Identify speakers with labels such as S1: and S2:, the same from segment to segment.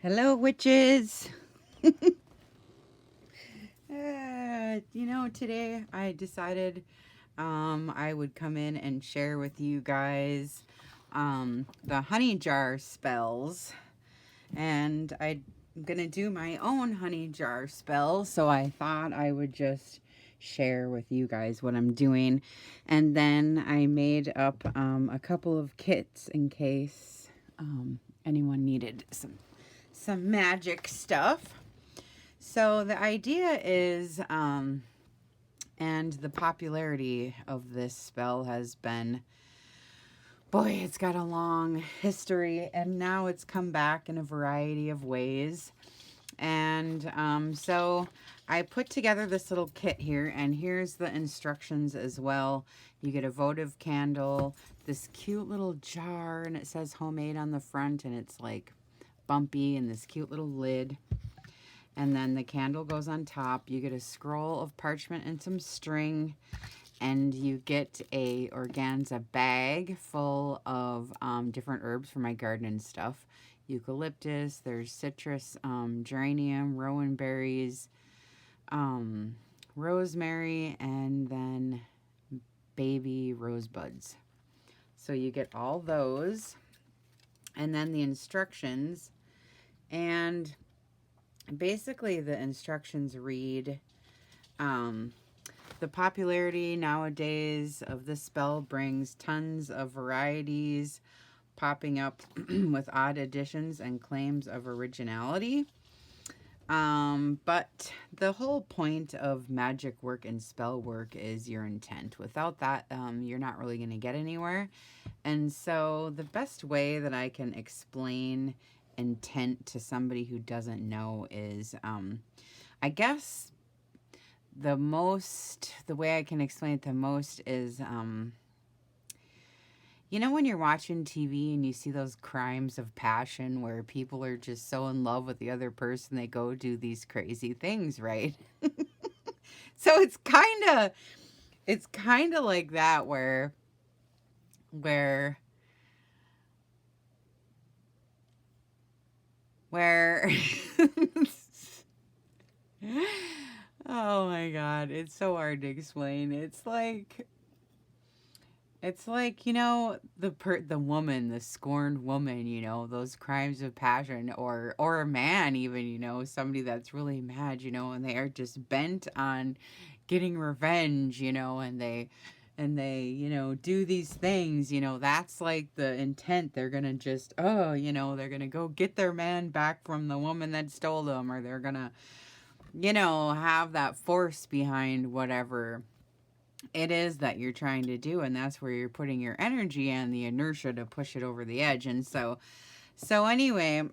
S1: Hello, witches. Today I decided I would come in and share with you guys the honey jar spells. And I'm going to do my own honey jar spell, so I thought I would just share with you guys what I'm doing. And then I made up a couple of kits in case anyone needed some magic stuff. So the idea is, and the popularity of this spell has been, boy, it's got a long history, and now it's come back in a variety of ways. And so I put together this little kit here, and here's the instructions as well. You get a votive candle, this cute little jar, and it says homemade on the front, and it's like bumpy, and this cute little lid. And then the candle goes on top. You get a scroll of parchment and some string, and you get a organza bag full of different herbs for my garden and stuff. Eucalyptus, there's citrus, geranium, rowan berries, rosemary, and then baby rosebuds. So you get all those, and then the instructions. And basically the instructions read, the popularity nowadays of this spell brings tons of varieties popping up with odd additions and claims of originality. But the whole point of magic work and spell work is your intent. Without that, you're not really going to get anywhere. And so the best way that I can explain intent to somebody who doesn't know is, I guess the way I can explain it the most is, when you're watching TV and you see those crimes of passion where people are just so in love with the other person, they go do these crazy things, right? So it's kind of like that where oh my god, it's so hard to explain. It's like the woman, the scorned woman, those crimes of passion, or a man even, somebody that's really mad, and they are just bent on getting revenge, and they do these things, that's like the intent. They're gonna just they're gonna go get their man back from the woman that stole them, or they're gonna have that force behind whatever it is that you're trying to do, and that's where you're putting your energy and the inertia to push it over the edge. And so anyway,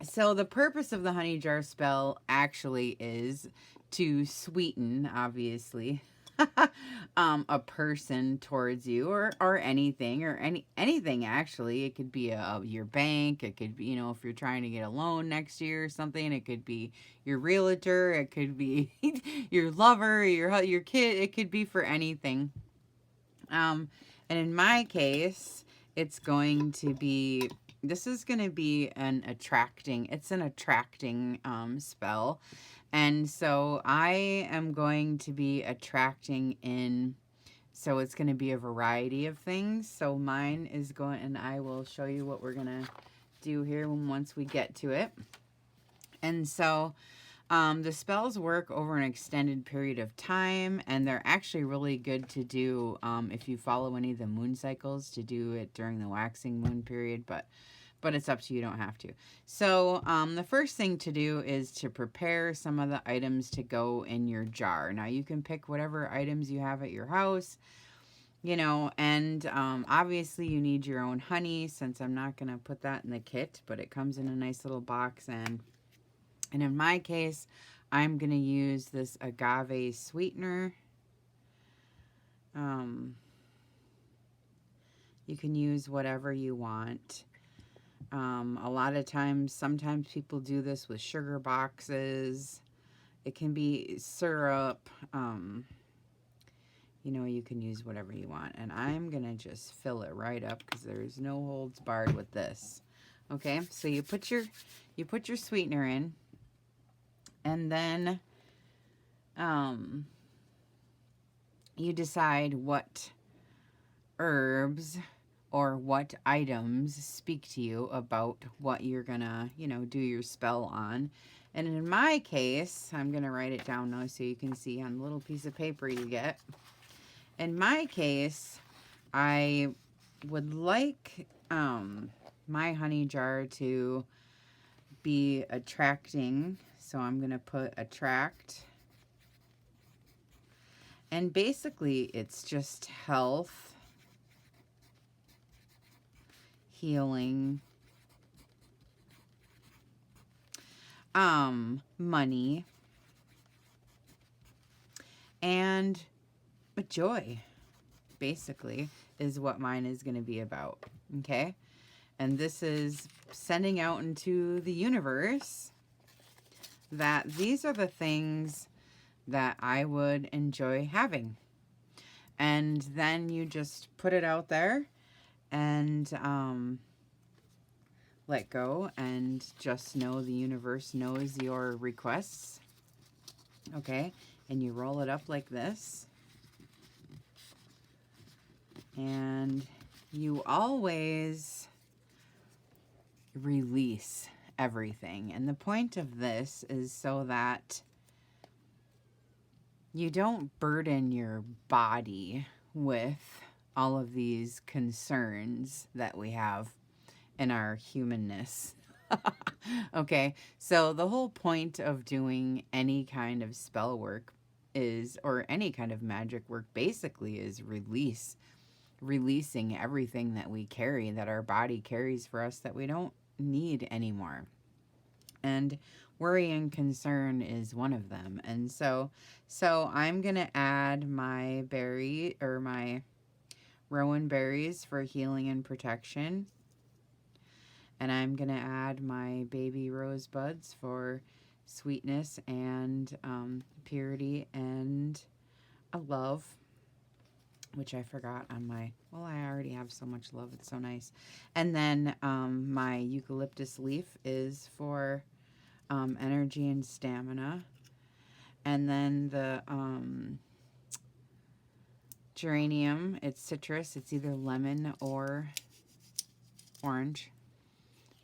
S1: so the purpose of the honey jar spell actually is to sweeten, obviously, a person towards you, or anything, or anything actually. It could be your bank. It could be, if you're trying to get a loan next year or something. It could be your realtor. It could be your lover, your kid. It could be for anything. And in my case, it's going to be. This is going to be an attracting. It's an attracting spell. And so I am going to be attracting in, so it's going to be a variety of things. So mine is going, and I will show you what we're going to do here once we get to it. And so the spells work over an extended period of time, and they're actually really good to do if you follow any of the moon cycles, to do it during the waxing moon period, but it's up to you. You don't have to. So the first thing to do is to prepare some of the items to go in your jar. Now you can pick whatever items you have at your house, and obviously you need your own honey, since I'm not going to put that in the kit, but it comes in a nice little box. And in my case, I'm going to use this agave sweetener. You can use whatever you want. A lot of times, sometimes people do this with sugar boxes. It can be syrup. You can use whatever you want. And I'm going to just fill it right up because there's no holds barred with this. Okay, so you put your sweetener in, and then you decide what herbs or what items speak to you about what you're gonna, do your spell on. And in my case, I'm gonna write it down now so you can see on the little piece of paper you get. In my case, I would like my honey jar to be attracting, so I'm gonna put attract. And basically, it's just health, healing, money, and joy, basically, is what mine is going to be about. Okay? And this is sending out into the universe that these are the things that I would enjoy having. And then you just put it out there and let go and just know the universe knows your requests. Okay? And you roll it up like this. And you always release everything. And the point of this is so that you don't burden your body with all of these concerns that we have in our humanness. Okay, so the whole point of doing any kind of spell work is, or any kind of magic work basically, is releasing everything that we carry, that our body carries for us, that we don't need anymore. And worry and concern is one of them. And so I'm going to add my berry, or my rowan berries for healing and protection. And I'm going to add my baby rosebuds for sweetness and purity and a love, which I forgot on my, well, I already have so much love. It's so nice. And then my eucalyptus leaf is for energy and stamina. And then the geranium, it's citrus. It's either lemon or orange.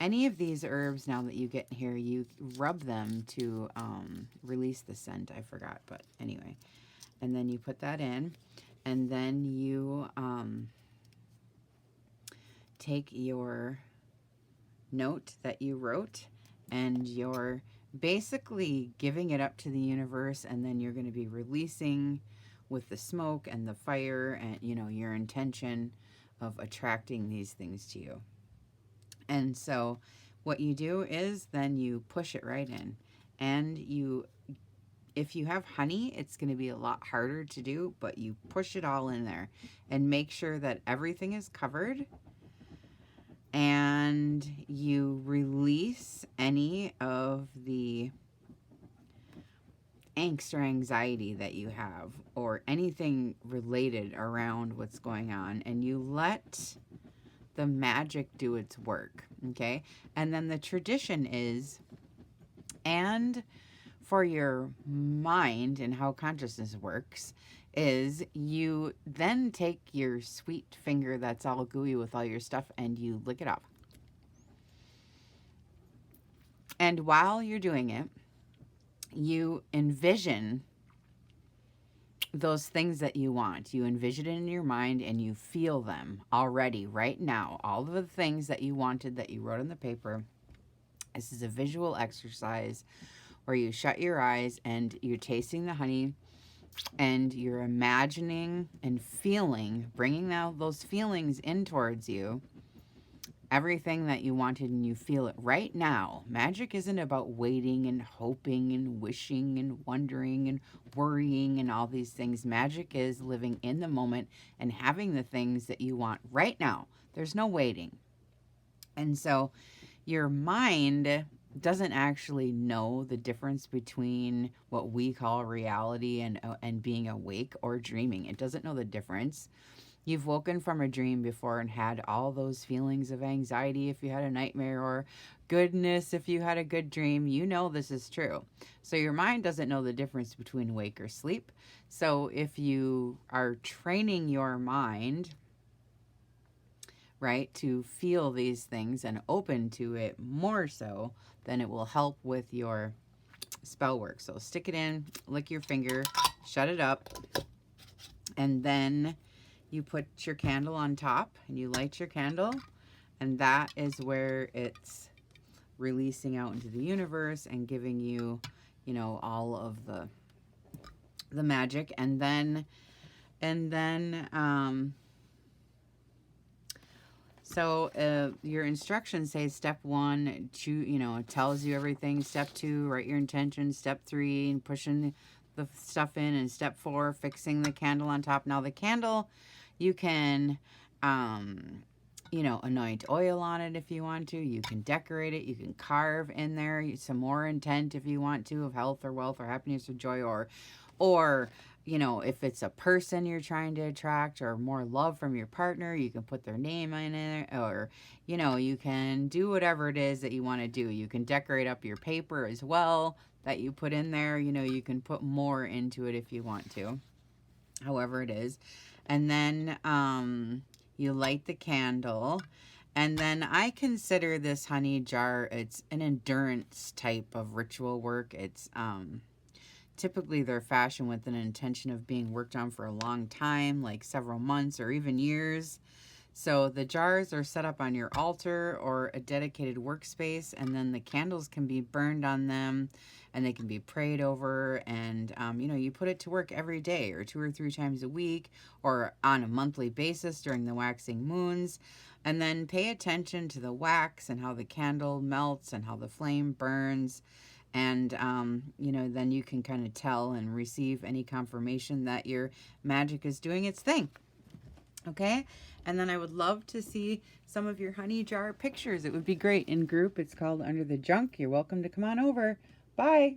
S1: Any of these herbs, now that you get here, you rub them to release the scent. I forgot, but anyway. And then you put that in. And then you take your note that you wrote, and you're basically giving it up to the universe, and then you're going to be releasing with the smoke and the fire and, your intention of attracting these things to you. And so what you do is then you push it right in. And if you have honey, it's going to be a lot harder to do, but you push it all in there and make sure that everything is covered. And you release any of the angst or anxiety that you have, or anything related around what's going on, and you let the magic do its work. Okay? And then the tradition is, and for your mind and how consciousness works, is you then take your sweet finger that's all gooey with all your stuff and you lick it up. And while you're doing it, you envision those things that you want. You envision it in your mind and you feel them already right now. All of the things that you wanted that you wrote on the paper. This is a visual exercise where you shut your eyes and you're tasting the honey and you're imagining and feeling, bringing out those feelings in towards you, everything that you wanted, and you feel it right now. Magic isn't about waiting and hoping and wishing and wondering and worrying and all these things. Magic is living in the moment and having the things that you want right now. There's no waiting. And so your mind doesn't actually know the difference between what we call reality and being awake or dreaming. It doesn't know the difference. You've woken from a dream before and had all those feelings of anxiety if you had a nightmare, or goodness if you had a good dream. You know this is true. So your mind doesn't know the difference between wake or sleep. So if you are training your mind, right, to feel these things and open to it more so, then it will help with your spell work. So stick it in, lick your finger, shut it up, and then you put your candle on top and you light your candle, and that is where it's releasing out into the universe and giving you, you know, all of the magic. And then your instructions say step 1, you know, it tells you everything. Step 2, write your intention. Step 3, pushing the stuff in. And step 4, fixing the candle on top. Now the candle, you can, you know, anoint oil on it if you want to. You can decorate it. You can carve in there some more intent if you want to, of health or wealth or happiness or joy, or you know, if it's a person you're trying to attract or more love from your partner, you can put their name in it, or, you know, you can do whatever it is that you want to do. You can decorate up your paper as well that you put in there. You know, you can put more into it if you want to, however it is. And then you light the candle. And then I consider this honey jar, it's an endurance type of ritual work. It's typically they're fashioned with an intention of being worked on for a long time, like several months or even years. So the jars are set up on your altar or a dedicated workspace, and then the candles can be burned on them and they can be prayed over. And, you know, you put it to work every day or 2 or 3 times a week or on a monthly basis during the waxing moons. And then pay attention to the wax and how the candle melts and how the flame burns. And, you know, then you can kind of tell and receive any confirmation that your magic is doing its thing. Okay? And then I would love to see some of your honey jar pictures. It would be great in group. It's called Under the Junk. You're welcome to come on over. Bye.